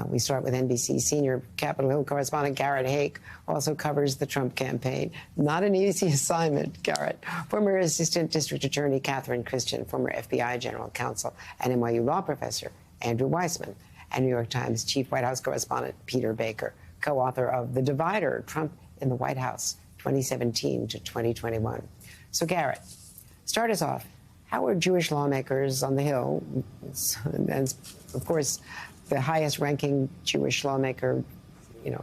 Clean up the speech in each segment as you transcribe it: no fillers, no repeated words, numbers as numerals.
We start with NBC senior Capitol Hill correspondent Garrett Haake, who also covers the Trump campaign. Not an easy assignment, Garrett. Former Assistant District Attorney Catherine Christian, former FBI General Counsel and NYU law professor Andrew Weissmann, and New York Times Chief White House correspondent Peter Baker, co-author of The Divider, Trump in the White House, 2017 to 2021. So, Garrett, start us off. How are Jewish lawmakers on the Hill, and of course, the highest-ranking Jewish lawmaker,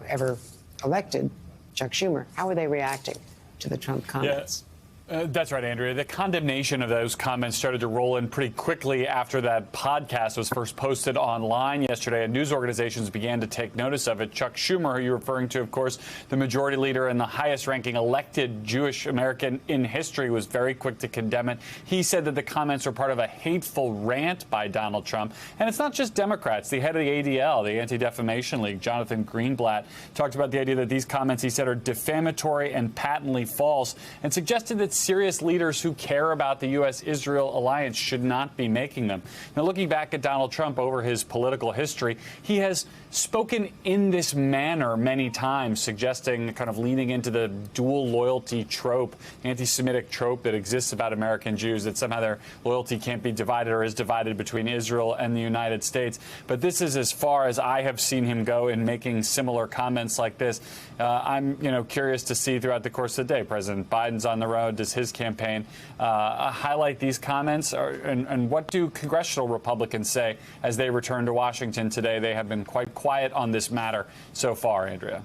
ever elected, Chuck Schumer, how are they reacting to the Trump comments? That's right, Andrea. The condemnation of those comments started to roll in pretty quickly after that podcast was first posted online yesterday, and news organizations began to take notice of it. Chuck Schumer, who you're referring to, of course, the majority leader and the highest-ranking elected Jewish American in history, was very quick to condemn it. He said that the comments were part of a hateful rant by Donald Trump. And it's not just Democrats. The head of the ADL, the Anti-Defamation League, Jonathan Greenblatt, talked about the idea that these comments, he said, are defamatory and patently false, and suggested that serious leaders who care about the U.S.-Israel alliance should not be making them. Now, looking back at Donald Trump over his political history, he has spoken in this manner many times, suggesting, kind of leaning into the dual loyalty trope, anti-Semitic trope that exists about American Jews, that somehow their loyalty can't be divided or is divided between Israel and the United States. But this is as far as I have seen him go in making similar comments like this. I'm, curious to see throughout the course of the day. President Biden's on the road. Does his campaign highlight these comments? And what do congressional Republicans say as they return to Washington today? They have been quite quiet on this matter so far, Andrea.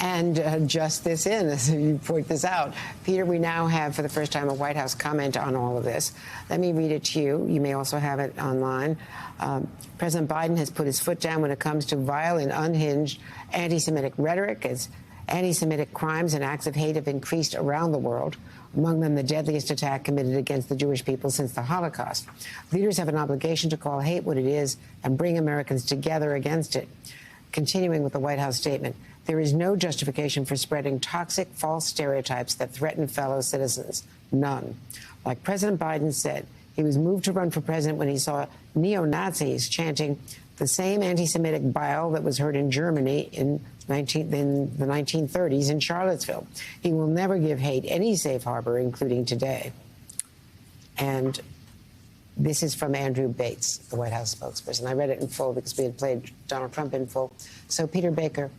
And just this in, as you point this out, Peter, we now have for the first time a White House comment on all of this. Let me read it to you. You may also have it online. President Biden has put his foot down when it comes to vile and unhinged anti-Semitic rhetoric, as anti-Semitic crimes and acts of hate have increased around the world, among them the deadliest attack committed against the Jewish people since the Holocaust. Leaders have an obligation to call hate what it is and bring Americans together against it. Continuing with the White House statement, there is no justification for spreading toxic, false stereotypes that threaten fellow citizens. None. Like President Biden said, he was moved to run for president when he saw neo-Nazis chanting the same anti-Semitic bile that was heard in Germany in the 1930s in Charlottesville. He will never give hate any safe harbor, including today. And this is from Andrew Bates, the White House spokesperson. I read it in full because we had played Donald Trump in full. So, Peter Baker,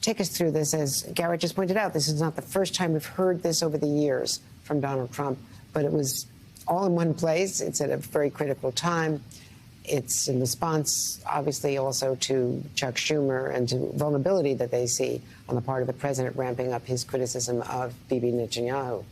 take us through this. As Garrett just pointed out, this is not the first time we've heard this over the years from Donald Trump, but it was all in one place. It's at a very critical time. It's in response, obviously, also to Chuck Schumer and to vulnerability that they see on the part of the president ramping up his criticism of Bibi Netanyahu.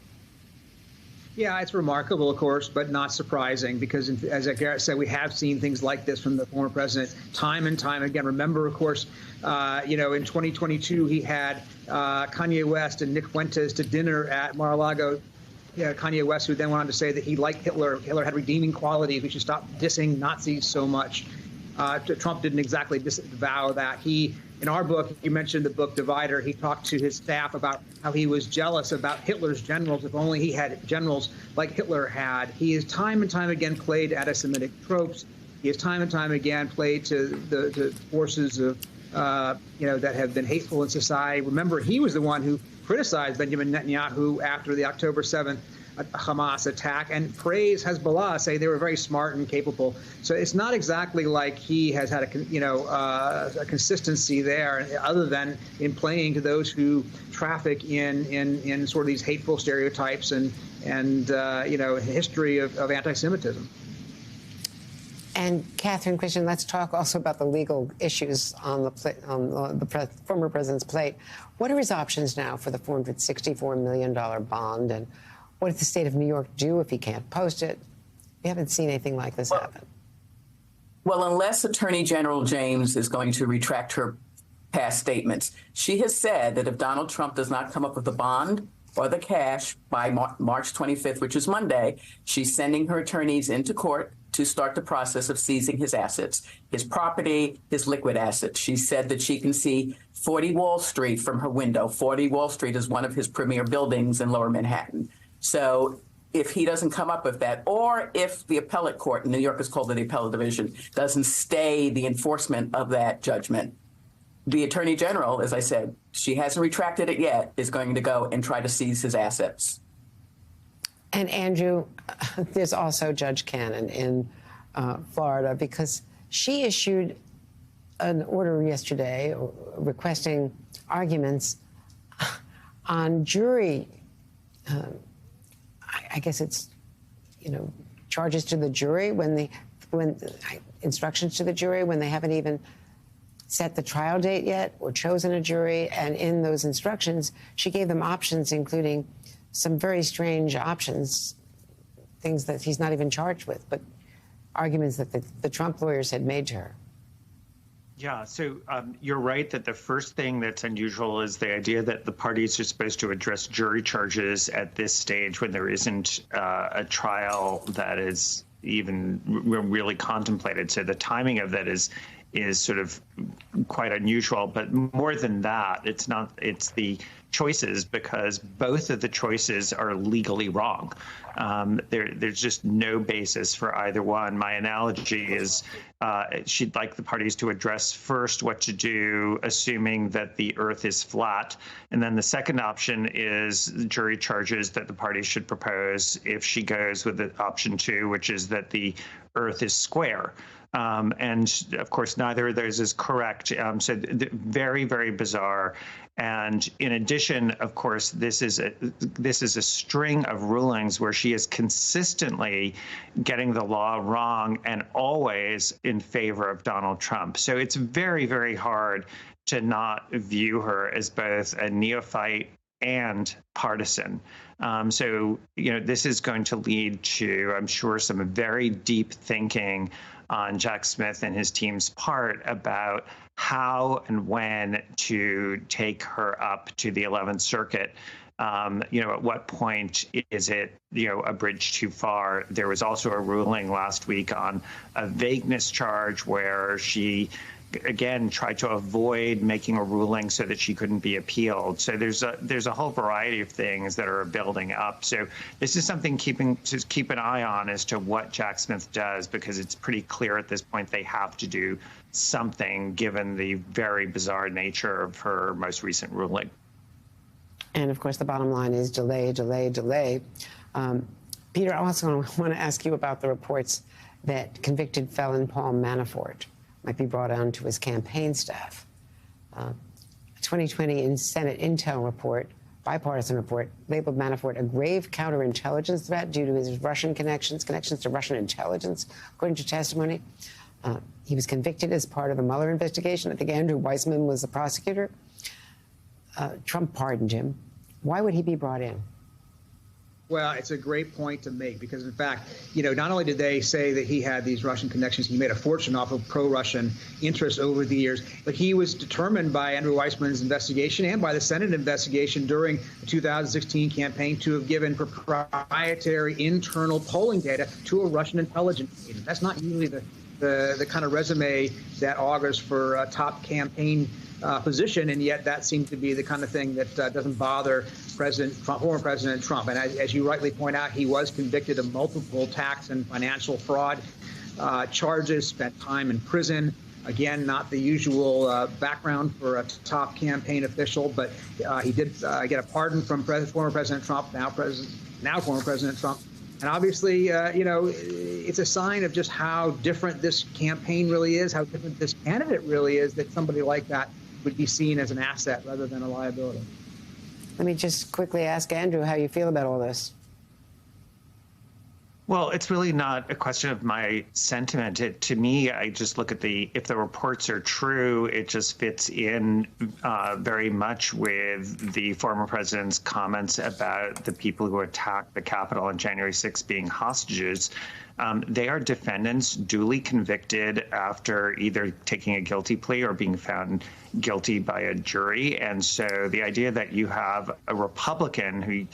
Yeah, it's remarkable, of course, but not surprising because, as Garrett said, we have seen things like this from the former president time and time again. Remember, of course, in 2022, he had Kanye West and Nick Fuentes to dinner at Mar-a-Lago. Kanye West, who then went on to say that he liked Hitler. Hitler had redeeming qualities. We should stop dissing Nazis so much. Trump didn't exactly disavow that. In our book, you mentioned the book Divider, he talked to his staff about how he was jealous about Hitler's generals. If only he had generals like Hitler had. He has time and time again played anti-Semitic tropes. He has time and time again played to the forces of, that have been hateful in society. Remember, he was the one who criticized Benjamin Netanyahu after the October 7th Hamas attack and praised Hezbollah, say they were very smart and capable. So it's not exactly like he has had a consistency there, other than in playing to those who traffic in sort of these hateful stereotypes and history of anti-Semitism. And Catherine Christian, let's talk also about the legal issues on the former president's plate. What are his options now for the $464 million bond? And what does the state of New York do if he can't post it? We haven't seen anything like this happen. Well, unless Attorney General James is going to retract her past statements, she has said that if Donald Trump does not come up with the bond or the cash by March 25th, which is Monday, she's sending her attorneys into court to start the process of seizing his assets, his property, his liquid assets. She said that she can see 40 Wall Street from her window. 40 Wall Street is one of his premier buildings in Lower Manhattan. So if he doesn't come up with that, or if the appellate court, in New York is called the appellate division, doesn't stay the enforcement of that judgment, the attorney general, as I said, she hasn't retracted it yet, is going to go and try to seize his assets. And Andrew, there's also Judge Cannon in Florida, because she issued an order yesterday requesting arguments on jury. I guess it's, charges to the jury when instructions to the jury when they haven't even set the trial date yet or chosen a jury. And in those instructions, she gave them options, including some very strange options, things that he's not even charged with, but arguments that the Trump lawyers had made to her. Yeah, so you're right that the first thing that's unusual is the idea that the parties are supposed to address jury charges at this stage when there isn't a trial that is even really contemplated. So the timing of that is sort of quite unusual. But more than that, it's the choices, because both of the choices are legally wrong. There's just no basis for either one. My analogy is she'd like the parties to address first what to do, assuming that the Earth is flat. And then the second option is jury charges that the parties should propose if she goes with the option 2, which is that the Earth is square. And of course, neither of those is correct. So very, very bizarre. And in addition, of course, this is a string of rulings where she is consistently getting the law wrong and always in favor of Donald Trump. So it's very, very hard to not view her as both a neophyte and partisan. So, this is going to lead to, I'm sure, some very deep thinking on Jack Smith and his team's part about how and when to take her up to the 11th Circuit. At what point is it, a bridge too far? There was also a ruling last week on a vagueness charge where she, again, tried to avoid making a ruling so that she couldn't be appealed. So there's a whole variety of things that are building up. So this is something to keep an eye on as to what Jack Smith does, because it's pretty clear at this point they have to do something given the very bizarre nature of her most recent ruling. And of course, the bottom line is delay, delay, delay. Peter, I also want to ask you about the reports that convicted felon Paul Manafort might be brought on to his campaign staff. A 2020 Senate Intel report, bipartisan report, labeled Manafort a grave counterintelligence threat due to his Russian connections to Russian intelligence, according to testimony. He was convicted as part of the Mueller investigation. I think Andrew Weissmann was the prosecutor. Trump pardoned him. Why would he be brought in? Well, it's a great point to make, because, in fact, not only did they say that he had these Russian connections, he made a fortune off of pro-Russian interests over the years, but he was determined by Andrew Weissmann's investigation and by the Senate investigation during the 2016 campaign to have given proprietary internal polling data to a Russian intelligence agent. That's not usually the kind of resume that augurs for a top campaign position, and yet that seems to be the kind of thing that doesn't bother former President Trump. And as you rightly point out, he was convicted of multiple tax and financial fraud charges, spent time in prison. Again, not the usual background for a top campaign official, but he did get a pardon from former President Trump, now former President Trump. And obviously, it's a sign of just how different this campaign really is, how different this candidate really is, that somebody like that would be seen as an asset rather than a liability. Let me just quickly ask Andrew how you feel about all this. Well, it's really not a question of my sentiment. To me, I just look at if the reports are true, it just fits in very much with the former president's comments about the people who attacked the Capitol on January 6th being hostages. They are defendants duly convicted after either taking a guilty plea or being found guilty by a jury. And so the idea that you have a Republican who,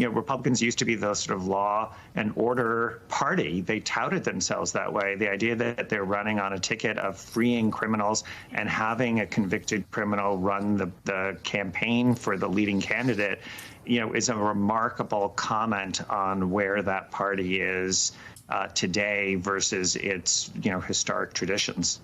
Republicans used to be the sort of law and order party. They touted themselves that way. The idea that they're running on a ticket of freeing criminals and having a convicted criminal run the campaign for the leading candidate, is a remarkable comment on where that party is today versus its historic traditions.